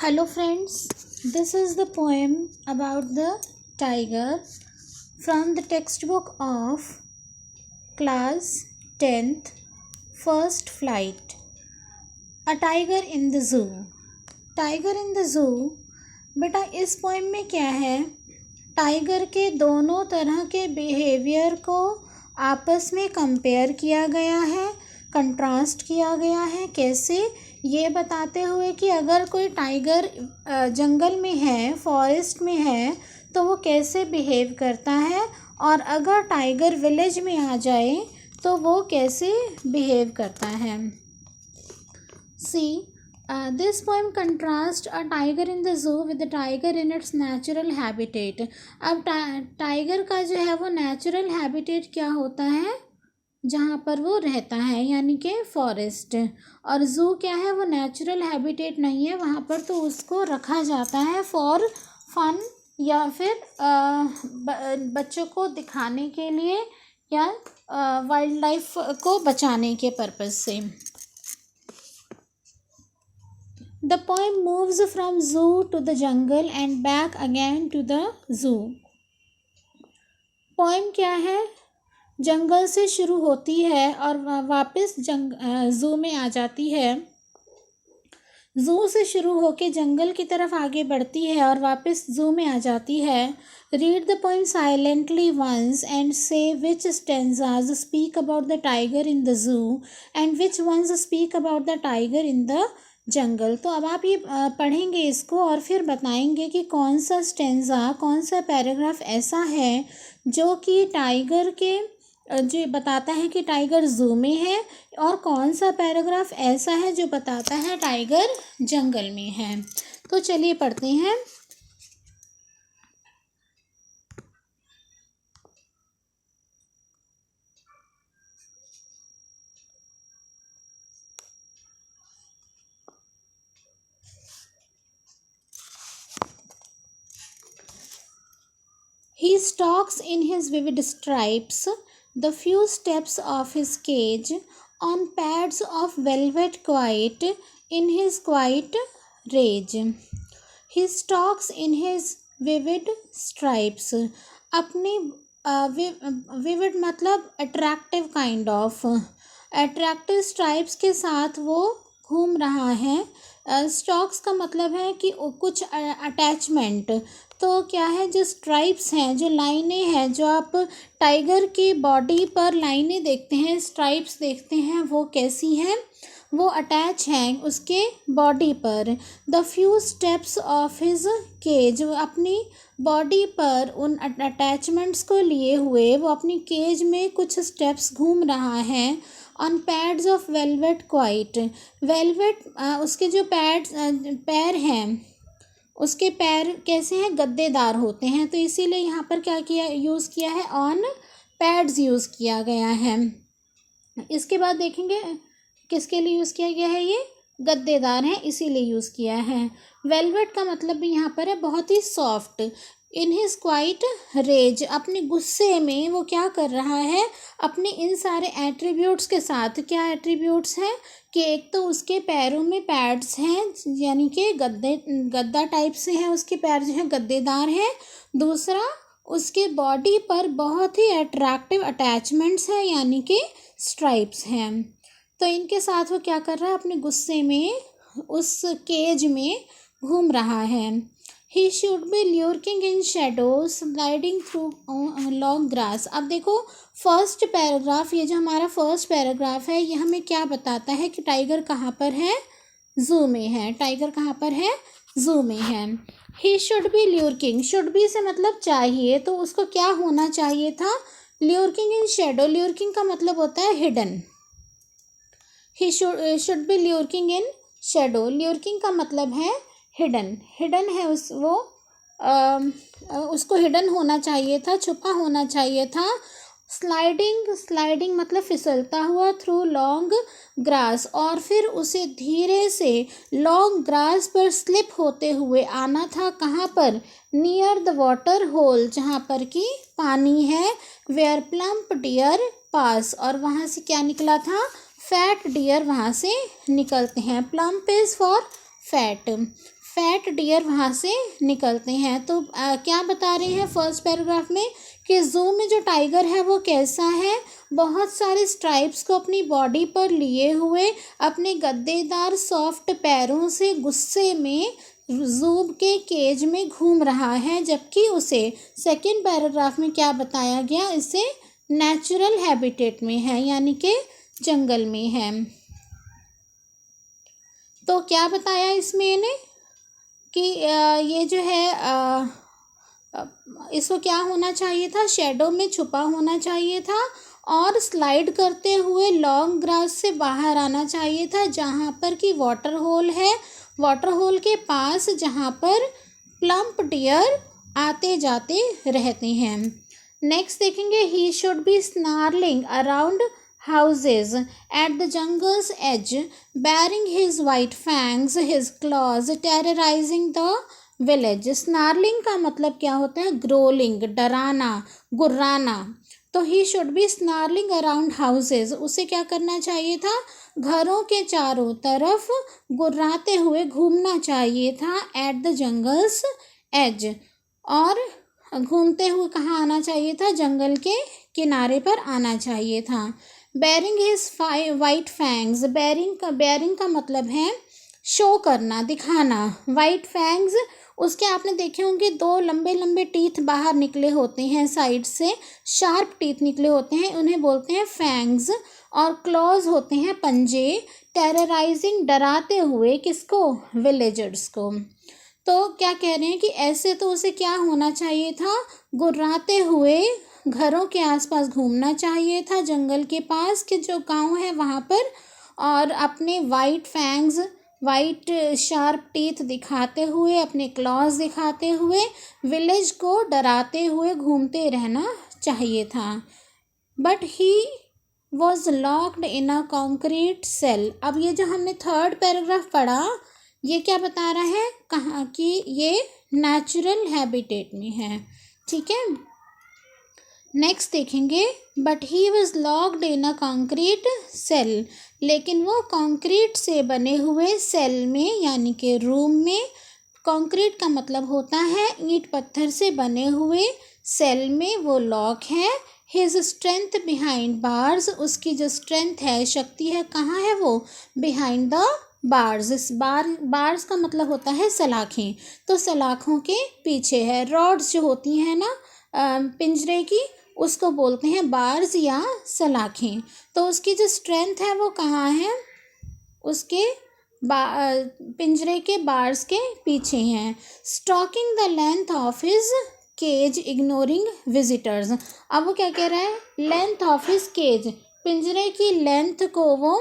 Hello friends, this is the poem about the tiger from the textbook of class 10th, first flight. A tiger in the zoo. Tiger in the zoo. बेटा इस poem में क्या है, tiger के दोनों तरह के behaviour को आपस में कंपेयर किया गया है, कंट्रास्ट किया गया है। कैसे, ये बताते हुए कि अगर कोई टाइगर जंगल में है, फॉरेस्ट में है, तो वो कैसे बिहेव करता है, और अगर टाइगर विलेज में आ जाए तो वो कैसे बिहेव करता है। सी this poem contrasts a tiger in the zoo with the tiger in its natural habitat. अब टाइगर का जो है वो नेचुरल हैबिटेट क्या होता है, जहाँ पर वो रहता है, यानी कि फॉरेस्ट। और ज़ू क्या है, वो नेचुरल हैबिटेट नहीं है, वहाँ पर तो उसको रखा जाता है फॉर फन या फिर बच्चों को दिखाने के लिए या वाइल्ड लाइफ को बचाने के पर्पज़ से। The poem moves from zoo to the jungle and back again to the zoo. Poem क्या है, जंगल से शुरू होती है और वापस ज़ू में आ जाती है। ज़ू से शुरू होके जंगल की तरफ आगे बढ़ती है और वापस ज़ू में आ जाती है। Read the poem silently once and say which stanzas speak about the tiger in the zoo and which ones speak about the tiger in the jungle. तो अब आप ये पढ़ेंगे इसको और फिर बताएंगे कि कौन सा स्टेंजा, कौन सा पैराग्राफ ऐसा है जो कि टाइगर के जो बताता है कि टाइगर ज़ू में है, और कौन सा पैराग्राफ ऐसा है जो बताता है टाइगर जंगल में है। तो चलिए पढ़ते हैं। He stalks in his vivid stripes the few steps of his cage on pads of velvet quiet in his quiet rage. He stalks in his vivid stripes. अपनी vivid मतलब attractive kind of, attractive stripes के साथ वो घूम रहा है। Stocks का मतलब है कि कुछ अटैचमेंट। तो क्या है, जो स्ट्राइप्स हैं, जो लाइनें हैं, जो आप टाइगर की बॉडी पर लाइनें देखते हैं, स्ट्राइप्स देखते हैं, वो कैसी हैं, वो अटैच हैं उसके बॉडी पर। The few steps of his cage, अपनी बॉडी पर उन अटैचमेंट्स को लिए हुए वो अपनी केज में कुछ स्टेप्स घूम रहा है। On pads of velvet quite, velvet उसके जो पैर हैं, उसके पैर कैसे हैं, गद्देदार होते हैं, तो इसीलिए यहाँ पर क्या किया, यूज़ किया है, ऑन पैड्स यूज़ किया गया है। इसके बाद देखेंगे किसके लिए यूज़ किया गया है, ये गद्देदार हैं इसीलिए यूज़ किया है। वेलवेट का मतलब भी यहाँ पर है बहुत ही soft. In his quiet rage, अपने गुस्से में वो क्या कर रहा है, अपने इन सारे एट्रीब्यूट्स के साथ। क्या एट्रीब्यूट्स हैं कि एक तो उसके पैरों में पैड्स हैं, यानी कि गद्दा टाइप से हैं, उसके पैर जो हैं गद्देदार हैं। दूसरा, उसके बॉडी पर बहुत ही अट्रैक्टिव अटैचमेंट्स हैं, यानी कि स्ट्राइप्स हैं। तो इनके साथ वो क्या कर रहा है, अपने गुस्से में उस केज में घूम रहा है। He should be lurking in shadows, sliding through long grass. अब देखो फर्स्ट पैराग्राफ, ये जो हमारा फर्स्ट पैराग्राफ है, ये हमें क्या बताता है कि टाइगर कहाँ पर है, ज़ू में है। टाइगर कहाँ पर है, ज़ू में है। He should be lurking, should be से मतलब चाहिए, तो उसको क्या होना चाहिए था, lurking in shadow, lurking का मतलब होता है hidden। He should be lurking in shadow, lurking का मतलब है हिडन, हिडन है उसको हिडन होना चाहिए था, छुपा होना चाहिए था। स्लाइडिंग, स्लाइडिंग मतलब फिसलता हुआ, थ्रू लॉन्ग ग्रास, और फिर उसे धीरे से लॉन्ग ग्रास पर स्लिप होते हुए आना था। कहाँ पर, नियर द वाटर होल, जहाँ पर कि पानी है। वेयर प्लम्प डियर पास, और वहाँ से क्या निकला था, फैट डियर वहाँ से निकलते हैं। Plump is for fat, fat deer वहाँ से निकलते हैं। तो क्या बता रहे हैं फर्स्ट पैराग्राफ में कि ज़ू में जो टाइगर है वो कैसा है, बहुत सारे स्ट्राइप्स को अपनी बॉडी पर लिए हुए अपने गद्देदार सॉफ्ट पैरों से गुस्से में ज़ू के केज में घूम रहा है, जबकि उसे सेकंड पैराग्राफ में क्या बताया गया, इसे नेचुरल हैबिटेट में है यानी कि जंगल में है। तो क्या बताया इसमें इन्हें कि ये जो है इसको क्या होना चाहिए था, शेडो में छुपा होना चाहिए था और स्लाइड करते हुए लॉन्ग ग्रास से बाहर आना चाहिए था, जहाँ पर कि वाटर होल है, वाटर होल के पास जहाँ पर प्लम्प डियर आते जाते रहते हैं। नेक्स्ट देखेंगे, he should be snarling around houses at the jungle's edge, baring his white fangs, his claws, terrorizing the village. Snarling का मतलब क्या होता है, ग्रोलिंग, डराना, गुर्राना। तो he should be snarling around houses, उसे क्या करना चाहिए था, घरों के चारों तरफ गुर्राते हुए घूमना चाहिए था, at the jungle's edge, और घूमते हुए कहाँ आना चाहिए था, जंगल के किनारे पर आना चाहिए था। Baring his white fangs, baring का मतलब है शो करना, दिखाना। वाइट फैंग्स, उसके आपने देखे होंगे दो लंबे लंबे टीथ बाहर निकले होते हैं, साइड से शार्प टीथ निकले होते हैं, उन्हें बोलते हैं फैंग्स। और क्लॉज होते हैं पंजे। टेरराइजिंग, डराते हुए, किसको, विलेजर्स को। तो क्या कह रहे हैं कि ऐसे तो उसे क्या होना चाहिए था, गुर्राते हुए घरों के आसपास घूमना चाहिए था, जंगल के पास के जो गांव है वहाँ पर, और अपने white fangs, white sharp teeth दिखाते हुए, अपने क्लॉज दिखाते हुए विलेज को डराते हुए घूमते रहना चाहिए था। But he was locked in a concrete cell. अब ये जो हमने थर्ड पैराग्राफ पढ़ा, ये क्या बता रहा है, कहाँ कि ये नेचुरल हैबिटेट में है, ठीक है। नेक्स्ट देखेंगे, but he was locked in a concrete cell, लेकिन वो कॉन्क्रीट से बने हुए सेल में यानी कि रूम में, कॉन्क्रीट का मतलब होता है ईंट पत्थर से बने हुए सेल में वो लॉक है। हिज स्ट्रेंथ बिहाइंड बार्स, उसकी जो स्ट्रेंथ है, शक्ति है, कहाँ है वो, बिहाइंड द बार्स। इस बार्स का मतलब होता है सलाखें, तो सलाखों के पीछे है। रॉड्स जो होती हैं ना पिंजरे की, उसको बोलते हैं बार्स या सलाखें। तो उसकी जो स्ट्रेंथ है वो कहाँ है, उसके पिंजरे के बार्स के पीछे हैं। Stalking the length of his cage ignoring visitors. अब वो क्या कह रहा है, लेंथ ऑफ हिज केज, पिंजरे की लेंथ को वो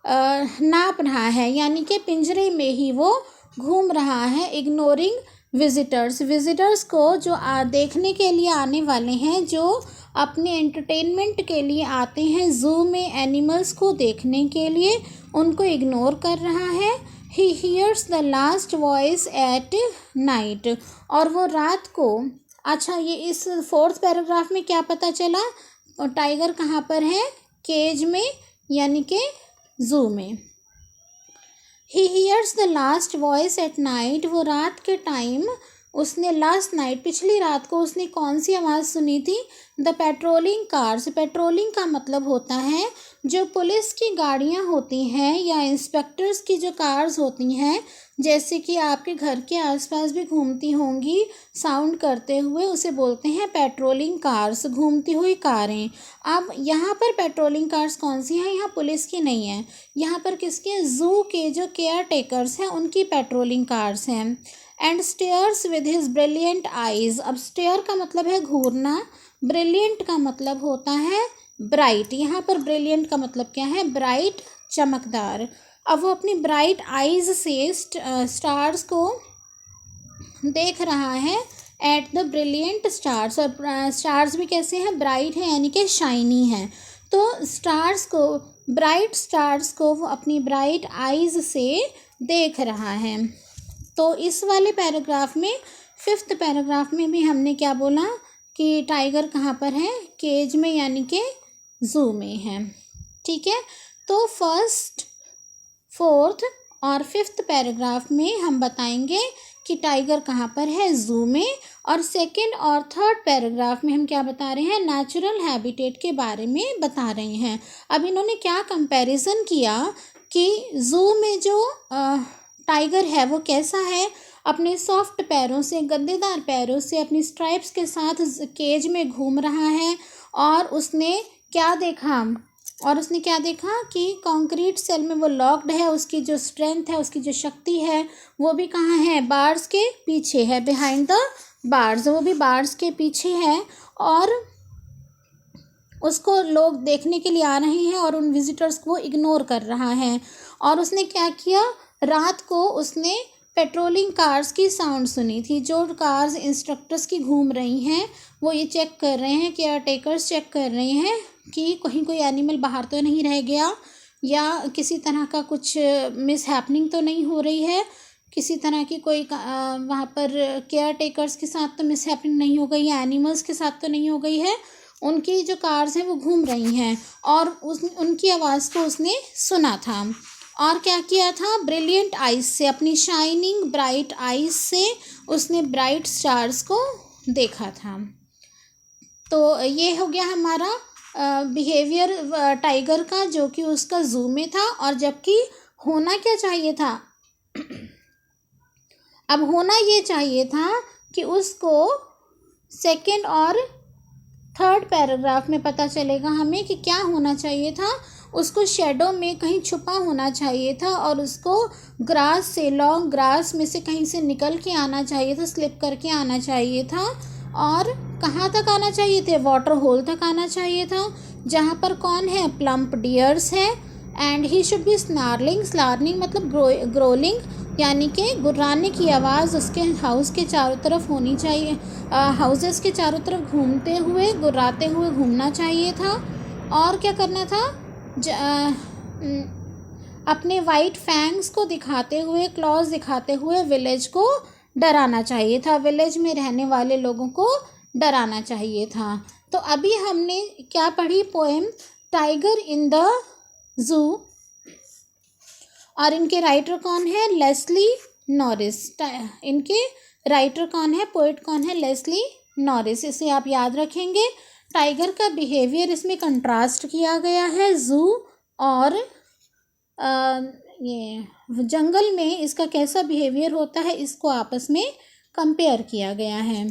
नाप रहा है, यानी कि पिंजरे में ही वो घूम रहा है। इग्नोरिंग विजिटर्स को जो देखने के लिए आने वाले हैं, जो अपने एंटरटेनमेंट के लिए आते हैं ज़ू में एनिमल्स को देखने के लिए, उनको इग्नोर कर रहा है। He hears the last voice at night, और वो रात को, अच्छा ये इस फोर्थ पैराग्राफ में क्या पता चला, टाइगर कहाँ पर है, केज में यानी कि ज़ू में। He hears the last voice at night, वो रात के टाइम उसने, लास्ट नाइट, पिछली रात को उसने कौन सी आवाज़ सुनी थी, द पेट्रोलिंग कार्स। पेट्रोलिंग का मतलब होता है जो पुलिस की गाड़ियाँ होती हैं या इंस्पेक्टर्स की जो कार्स होती हैं, जैसे कि आपके घर के आसपास भी घूमती होंगी साउंड करते हुए, उसे बोलते हैं पेट्रोलिंग कार्स, घूमती हुई कारें। अब यहाँ पर पेट्रोलिंग कार्स कौन सी हैं, यहाँ पुलिस की नहीं है, यहाँ पर किसके, ज़ू के जो केयर टेकर्स हैं उनकी पेट्रोलिंग कार्स हैं। And stairs with his brilliant eyes. अब स्टेयर का मतलब है घूरना, ब्रिलियंट का मतलब होता है ब्राइट। यहाँ पर ब्रिलियंट का मतलब क्या है, ब्राइट, चमकदार। अब वो अपनी ब्राइट आइज़ से स्टार्स को देख रहा है, एट द ब्रिलियंट स्टार्स। और स्टार्स भी कैसे हैं, ब्राइट है यानी कि शाइनी हैं। तो स्टार्स को, ब्राइट स्टार्स को वो अपनी ब्राइट आइज़ से देख रहा है। तो इस वाले पैराग्राफ में, फिफ्थ पैराग्राफ में भी हमने क्या बोला कि टाइगर कहाँ पर है, केज में यानी कि ज़ू में है, ठीक है। तो फर्स्ट, फोर्थ और 5th पैराग्राफ में हम बताएंगे कि टाइगर कहाँ पर है, ज़ू में। और 2nd और 3rd पैराग्राफ में हम क्या बता रहे हैं, नेचुरल हैबिटेट के बारे में बता रहे हैं। अब इन्होंने क्या कंपैरिजन किया कि ज़ू में जो टाइगर है वो कैसा है, अपने सॉफ्ट पैरों से, गद्देदार पैरों से अपनी स्ट्राइप्स के साथ केज में घूम रहा है। और उसने क्या देखा कि कंक्रीट सेल में वो लॉक्ड है, उसकी जो स्ट्रेंथ है, उसकी जो शक्ति है वो भी कहाँ है, बार्स के पीछे है, बिहाइंड द बार्स, वो भी बार्स के पीछे है। और उसको लोग देखने के लिए आ रहे हैं और उन विजिटर्स को इग्नोर कर रहा है। और उसने क्या किया, रात को उसने पेट्रोलिंग कार्स की साउंड सुनी थी, जो कार्स इंस्ट्रक्टर्स की घूम रही हैं, वो ये चेक कर रहे हैं, केयर टेकर्स चेक कर रहे हैं कि कहीं कोई एनिमल बाहर तो नहीं रह गया, या किसी तरह का कुछ मिस हैपनिंग तो नहीं हो रही है, किसी तरह की कोई वहाँ पर केयर टेकर्स के साथ तो मिस हैपनिंग नहीं हो गई है, एनिमल्स के साथ तो नहीं हो गई है। उनकी जो कार्स हैं वो घूम रही हैं और उनकी आवाज़ को उसने सुना था। और क्या किया था, ब्रिलियंट आइज से, अपनी शाइनिंग ब्राइट आइज से उसने ब्राइट स्टार्स को देखा था। तो ये हो गया हमारा बिहेवियर टाइगर का, जो कि उसका ज़ू में था। और जबकि होना क्या चाहिए था, अब होना ये चाहिए था कि उसको 2nd और 3rd पैराग्राफ में पता चलेगा हमें कि क्या होना चाहिए था, उसको शेडो में कहीं छुपा होना चाहिए था और उसको ग्रास से, लॉन्ग ग्रास में से कहीं से निकल के आना चाहिए था, स्लिप करके आना चाहिए था। और कहाँ तक आना चाहिए थे, वाटर होल तक आना चाहिए था, जहाँ पर कौन है, प्लम्प डियर्स है। And he should be snarling, snarling मतलब ग्रोलिंग, यानी कि गुर्राने की आवाज़ उसके हाउस के चारों तरफ होनी चाहिए, हाउसेस के चारों तरफ घूमते हुए, गुर्राते हुए घूमना चाहिए था। और क्या करना था, अपने वाइट फैंग्स को दिखाते हुए, क्लॉज दिखाते हुए विलेज को डराना चाहिए था, विलेज में रहने वाले लोगों को डराना चाहिए था। तो अभी हमने क्या पढ़ी, poem tiger in the zoo, और इनके राइटर कौन है, लेस्ली नॉरिस। इनके राइटर कौन है, पोइट कौन है, लेस्ली नॉरिस। इसे आप याद रखेंगे। टाइगर का बिहेवियर इसमें कंट्रास्ट किया गया है, ज़ू और ये जंगल में इसका कैसा बिहेवियर होता है, इसको आपस में कंपेयर किया गया है।